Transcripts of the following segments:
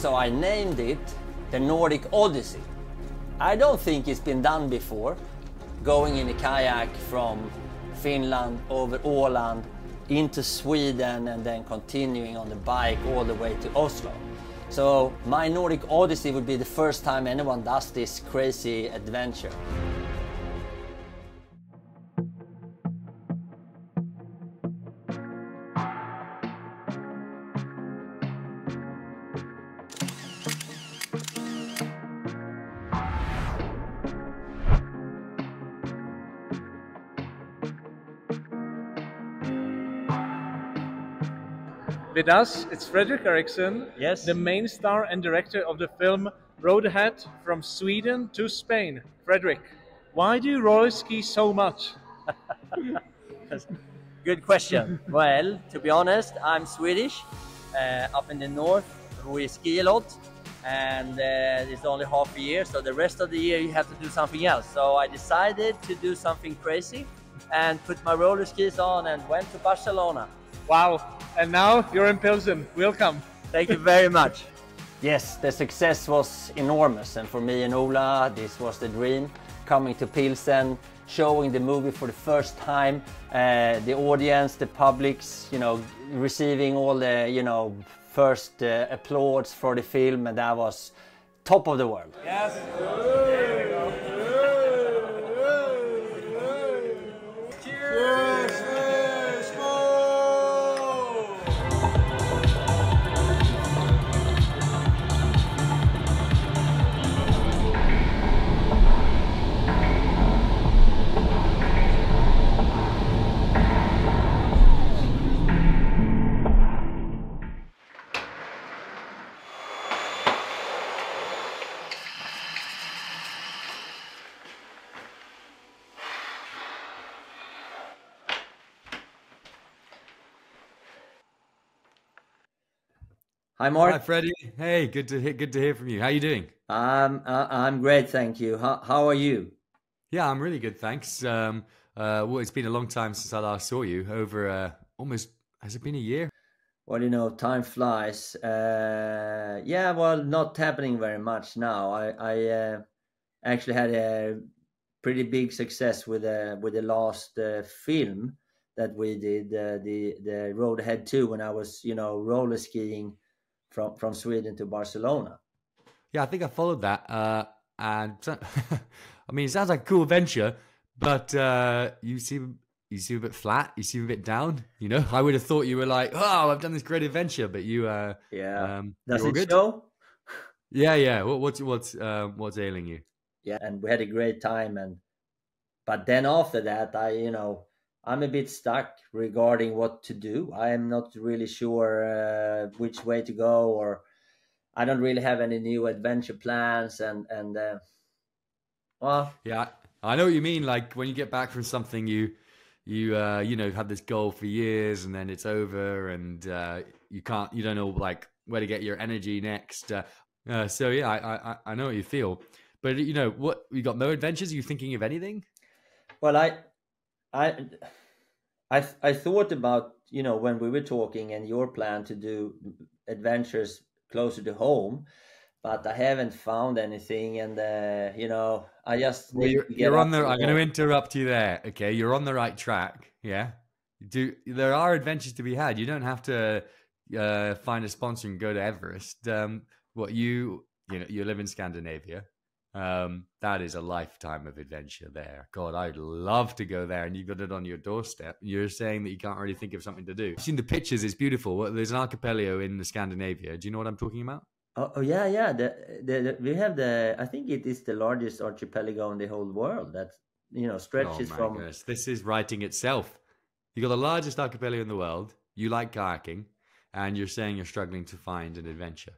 So I named it the Nordic Odyssey. I don't think it's been done before, going in a kayak from Finland over Åland into Sweden and then continuing on the bike all the way to Oslo. So my Nordic Odyssey would be the first time anyone does this crazy adventure. With us, it's Fredrik Eriksson, Yes. the main star and director of the film Road Ahead from Sweden to Spain. Fredrik, why do you roller ski so much? Good question. Well, to be honest, I'm Swedish. Up in the north, we ski a lot, and it's only half a year, so the rest of the year you have to do something else. So I decided to do something crazy and put my roller skis on and went to Barcelona. Wow, and now you're in Pilsen. Welcome. Thank you very much. Yes, the success was enormous, and for me and Ola, this was the dream. Coming to Pilsen, showing the movie for the first time, the audience, the publics, receiving all the, first applause for the film, and that was top of the world. Yes. Hi, Mark. Hi, Freddie. Hey, good to hear from you. How you doing? I'm great, thank you. How are you? Yeah, I'm really good, thanks. Well, it's been a long time since I last saw you. Over almost, has it been a year? Well, time flies. Yeah, well, not happening very much now. I actually had a pretty big success with the last film that we did, the Road Ahead 2, when I was, roller skiing from Sweden to Barcelona. Yeah, I think I followed that. And I mean, it sounds like a cool adventure, but you seem a bit flat. You seem a bit down. I would have thought you were like, oh, I've done this great adventure, but you, Does it good? show? Yeah. What's ailing you? Yeah, and we had a great time, but then after that, I'm a bit stuck regarding what to do. I am not really sure which way to go, or I don't really have any new adventure plans. Well, yeah, I know what you mean. Like when you get back from something, you had this goal for years, and then it's over, and you don't know like where to get your energy next. So yeah, I know what you feel. But what, you got no adventures? Are you thinking of anything? Well, I thought about, when we were talking and your plan to do adventures closer to home, but I haven't found anything, and I just need to get you're on up the. I'm going to interrupt you there. Okay, you're on the right track. Yeah, there are adventures to be had. You don't have to find a sponsor and go to Everest. You live in Scandinavia. That is a lifetime of adventure there. God, I'd love to go there, and you've got it on your doorstep. You're saying that you can't really think of something to do. I've seen the pictures, it's beautiful. There's an archipelago in Scandinavia. Do you know what I'm talking about? Oh yeah. We have I think it is the largest archipelago in the whole world that stretches from. Goodness. This is writing itself. You got the largest archipelago in the world. You like kayaking, and you're saying you're struggling to find an adventure.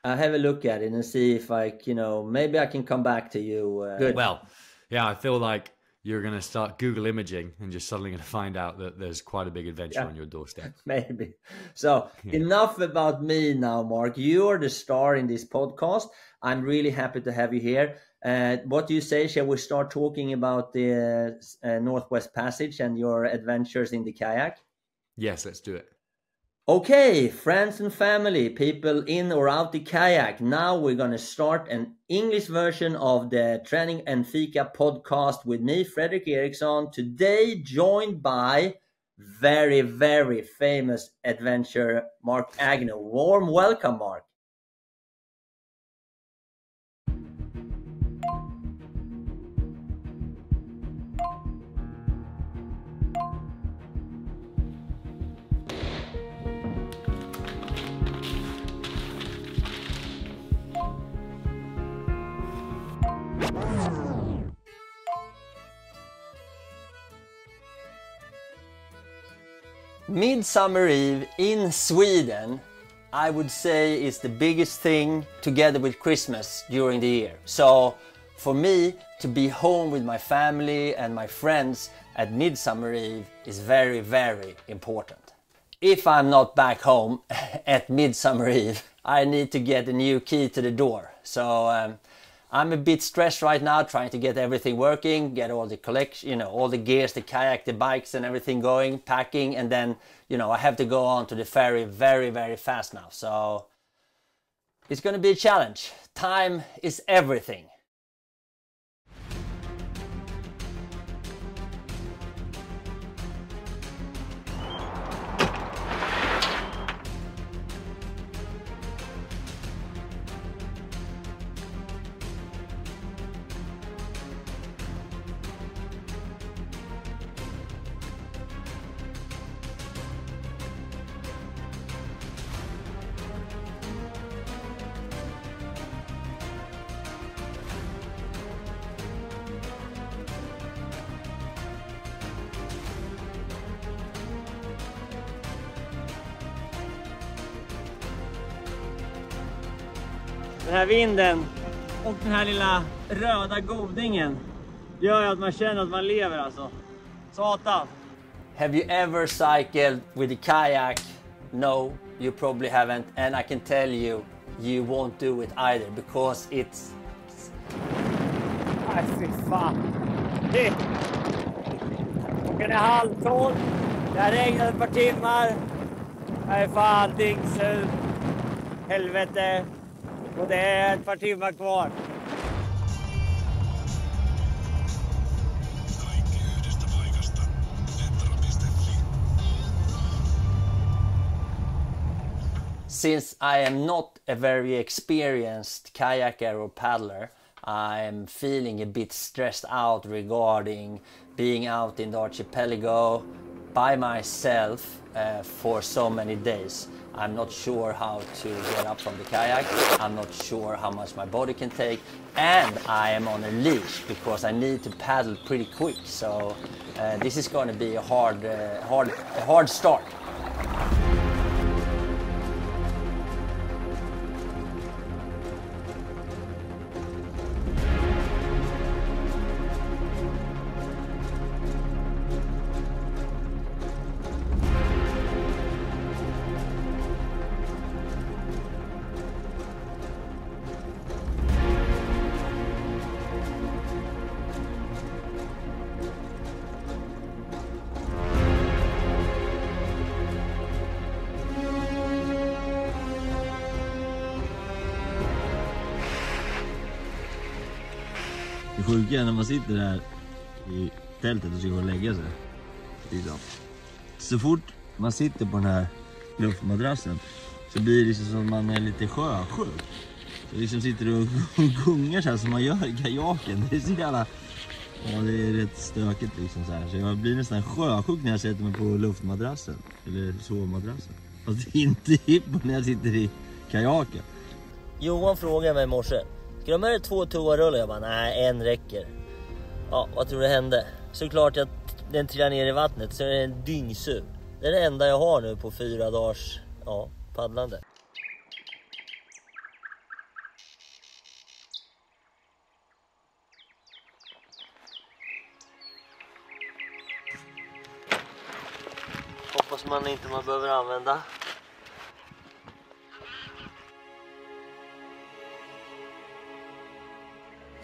I'll have a look at it and see if maybe I can come back to you. Good. Well, yeah, I feel like you're going to start Google imaging and just suddenly going to find out that there's quite a big adventure on your doorstep. Maybe. So enough about me now, Mark. You're the star in this podcast. I'm really happy to have you here. What do you say? Shall we start talking about the Northwest Passage and your adventures in the kayak? Yes, let's do it. Okay, friends and family, people in or out the kayak. Now we're going to start an English version of the Träning and Fika podcast with me, Fredrik Eriksson. Today joined by very, very famous adventurer Mark Agnew. Warm welcome, Mark. Midsummer Eve in Sweden, I would say, is the biggest thing together with Christmas during the year. So for me to be home with my family and my friends at Midsummer Eve is very, very important. If I'm not back home at Midsummer Eve, I need to get a new key to the door. So I'm a bit stressed right now, trying to get everything working, get all the collection, all the gears, the kayak, the bikes and everything going, packing, and then, I have to go on to the ferry very, very fast now. So it's going to be a challenge. Time is everything. Den här vinden och den här lilla röda godingen gör att man känner att man lever alltså. Satan. Have you ever cycled with a kayak? No, you probably haven't, and I can tell you, you won't do it either because it's... Nej, fy fan. Klockan är 11:30. Det har regnat ett par timmar. Jag är fan dingsur. Helvete. Och det är ett par timmar kvar. Since I am not a very experienced kayaker or paddler, I'm feeling a bit stressed out regarding being out in the archipelago by myself for so many days. I'm not sure how to get up from the kayak. I'm not sure how much my body can take, and I am on a leash because I need to paddle pretty quick. So this is going to be a hard start. Det sjuka är när man sitter där i tältet och ska gå och lägga sig. Så fort man sitter på den här luftmadrassen så blir det som man är lite sjösjuk. Så liksom sitter och gungar så här som man gör i kajaken. Det är så jävla... Ja, det är rätt stökigt liksom så här. Så jag blir nästan sjösjuk när jag sätter mig på luftmadrassen. Eller sovmadrassen. Fast det är inte hippo när jag sitter i kajaken. Johan frågade mig i morse: ska du ha med dig 2 toarullar? Jag bara, nej, en räcker. Ja, vad tror du hände? Såklart att den trillar ner i vattnet, så är det en dyngsur. Det är det enda jag har nu på 4 dagars paddlande. Hoppas man inte behöver använda.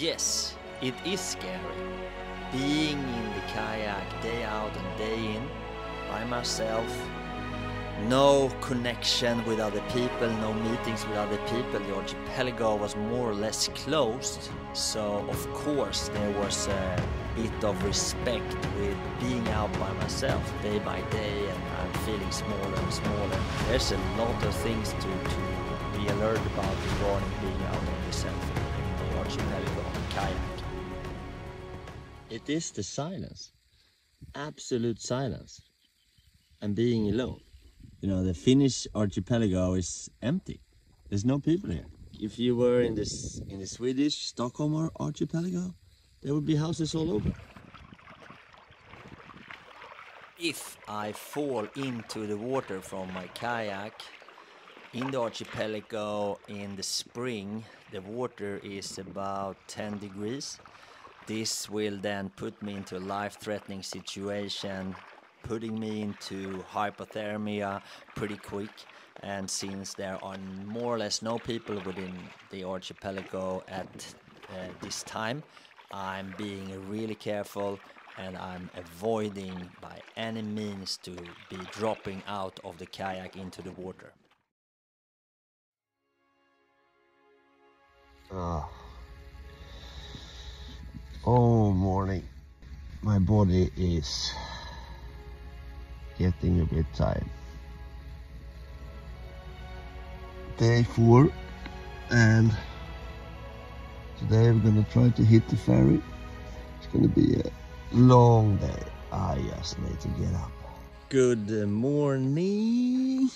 Yes, it is scary. Being in the kayak day out and day in, by myself, no connection with other people, no meetings with other people. The archipelago was more or less closed, so of course there was a bit of respect with being out by myself day by day, and I'm feeling smaller and smaller. There's a lot of things to be alert about regarding being out on yourself in the archipelago on kayak. It is the silence, absolute silence, and being alone. You know, the Finnish archipelago is empty. There's no people here. If you were in the Swedish Stockholm archipelago, there would be houses all over. If I fall into the water from my kayak in the archipelago in the spring, the water is about 10 degrees. This will then put me into a life-threatening situation, putting me into hypothermia pretty quick. And since there are more or less no people within the archipelago at this time, I'm being really careful, and I'm avoiding by any means to be dropping out of the kayak into the water. Oh, morning. My body is getting a bit tired. Day 4, and today we're gonna try to hit the ferry. It's gonna be a long day. I just need to get up. Good morning.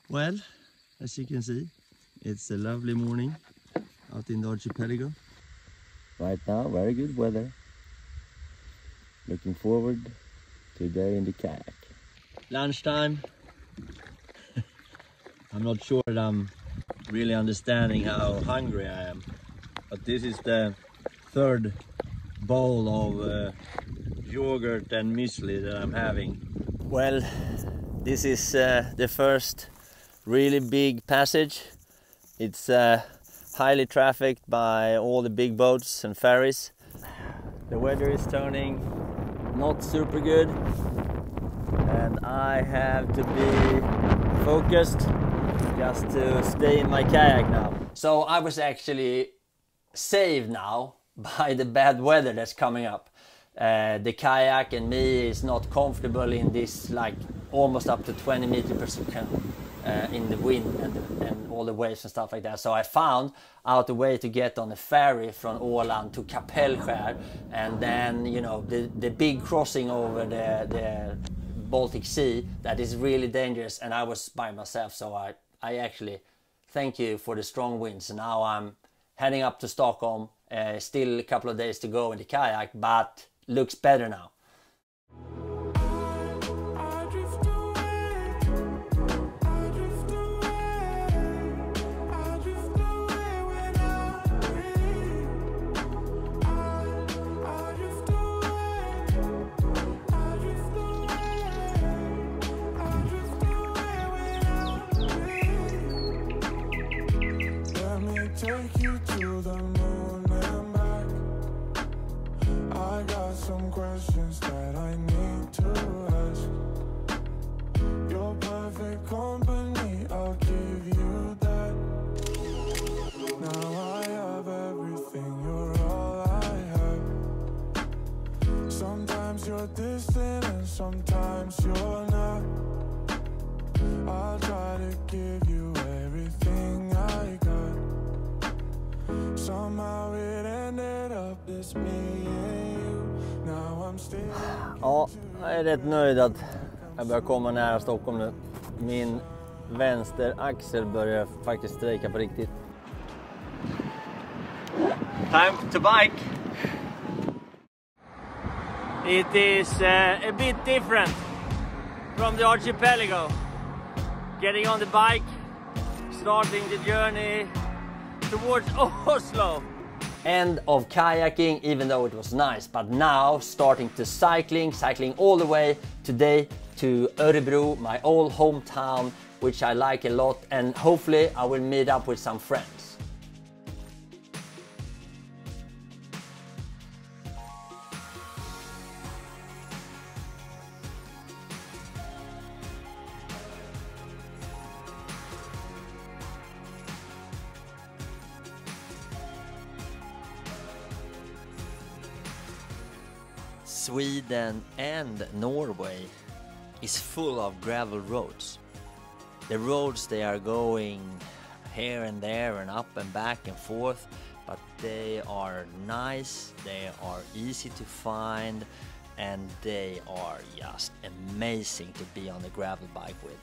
Well, as you can see, it's a lovely morning out in the archipelago. Right now, very good weather. Looking forward to a day in the kayak. Lunchtime. I'm not sure that I'm really understanding how hungry I am, but this is the 3rd bowl of yogurt and muesli that I'm having. Well, this is the first really big passage. It's highly trafficked by all the big boats and ferries. The weather is turning not super good, and I have to be focused just to stay in my kayak now. So I was actually saved now by the bad weather that's coming up. The kayak and me is not comfortable in this, like almost up to 20 meters per second in the wind and all the waves and stuff like that. So I found out a way to get on a ferry from Åland to Kapellskär, and then, you know, the big crossing over the Baltic Sea that is really dangerous, and I was by myself, so I actually thank you for the strong winds. Now I'm heading up to Stockholm, still a couple of days to go in the kayak, but looks better now. Take you to the moon and back. I got some questions that I need to ask. You're perfect company, I'll give you that. Now I have everything, you're all I have. Sometimes you're distant and sometimes you're not. I'll try to give you everything I got. Somehow it ended up this me and you. Now I'm still. Ja, jag är rätt nöjd att jag börjar komma nära Stockholm nu. Min vänsteraxel börjar faktiskt strejka på riktigt. Time to bike. It is a bit different from the archipelago. Getting on the bike, starting the journey towards Oslo. End of kayaking, even though it was nice, but now starting to cycling all the way today to Örebro, my old hometown, which I like a lot, and hopefully I will meet up with some friends. Sweden and Norway is full of gravel roads. The roads, they are going here and there and up and back and forth, but they are nice, they are easy to find, and they are just amazing to be on a gravel bike with.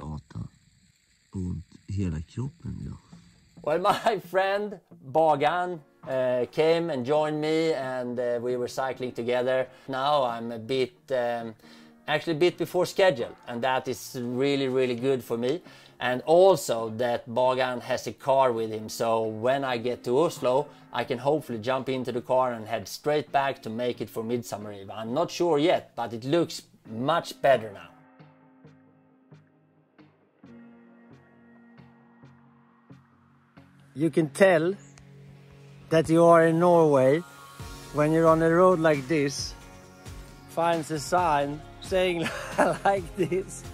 Satan. Ont i hela kroppen, ja. Well, my friend Bagan came and joined me, and we were cycling together. Now I'm a bit, actually a bit before schedule, and that is really, really good for me. And also that Bagan has a car with him, so when I get to Oslo, I can hopefully jump into the car and head straight back to make it for Midsummer Eve. I'm not sure yet, but it looks much better now. You can tell that you are in Norway when you're on a road like this, finds a sign saying like this: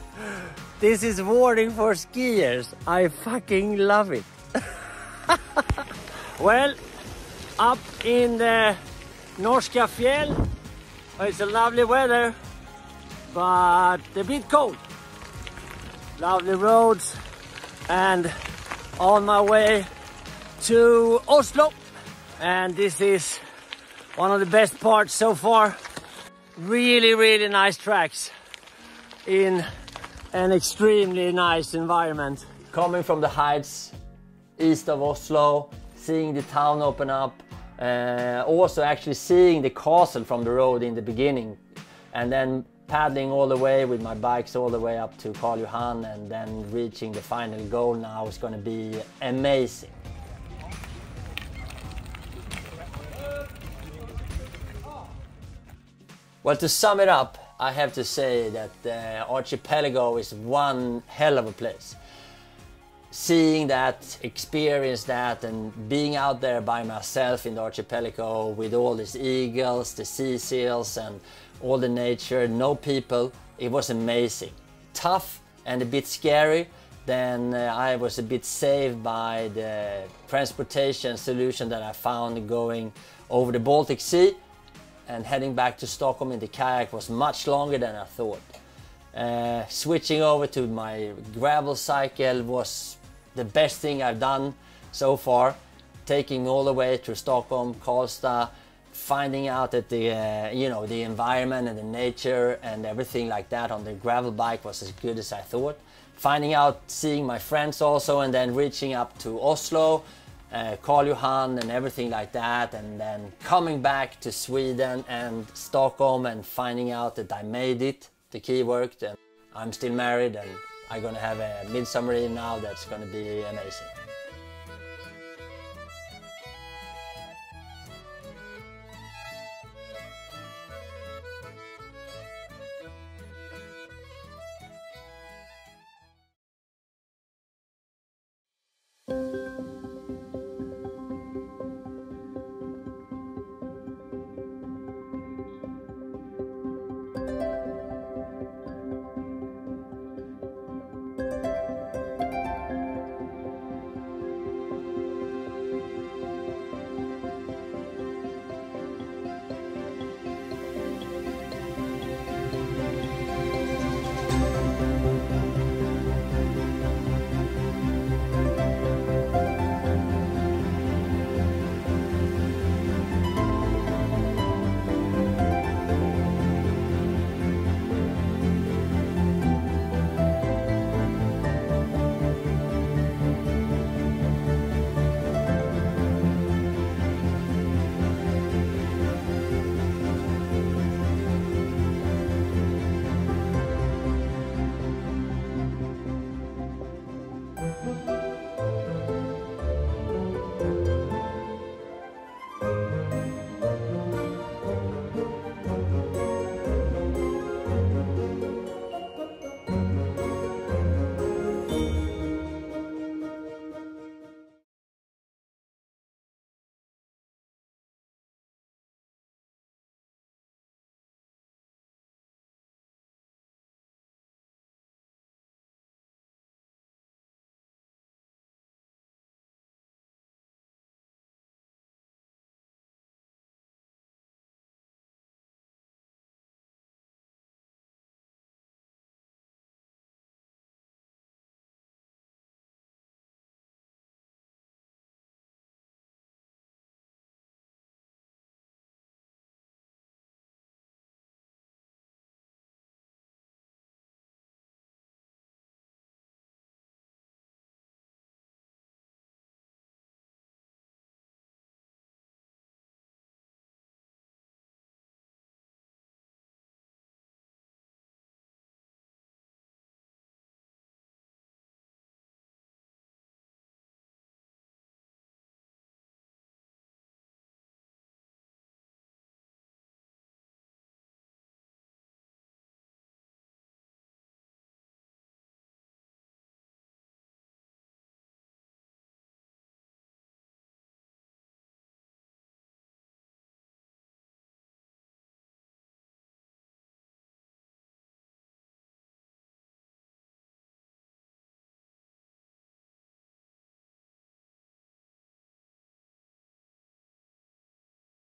"This is warning for skiers." I fucking love it. Well, up in the Norska Fjell, it's a lovely weather, but a bit cold. Lovely roads, and on my way to Oslo, and this is one of the best parts so far. Really, really nice tracks in an extremely nice environment. Coming from the heights east of Oslo, seeing the town open up, also actually seeing the castle from the road in the beginning, and then paddling all the way with my bikes all the way up to Karl Johan, and then reaching the final goal now is going to be amazing. Well, to sum it up, I have to say that the archipelago is one hell of a place. Seeing that, experience that, and being out there by myself in the archipelago with all these eagles, the sea seals, and all the nature, no people, it was amazing. Tough and a bit scary. Then I was a bit saved by the transportation solution that I found going over the Baltic Sea. And heading back to Stockholm in the kayak was much longer than I thought. Switching over to my gravel cycle was the best thing I've done so far. Taking me all the way to Stockholm, Karlstad, finding out that the the environment and the nature and everything like that on the gravel bike was as good as I thought. Finding out, seeing my friends also, and then reaching up to Oslo, Karl Johan and everything like that, and then coming back to Sweden and Stockholm and finding out that I made it, the key worked, and I'm still married, and I'm gonna have a Midsummer Eve now that's gonna be amazing.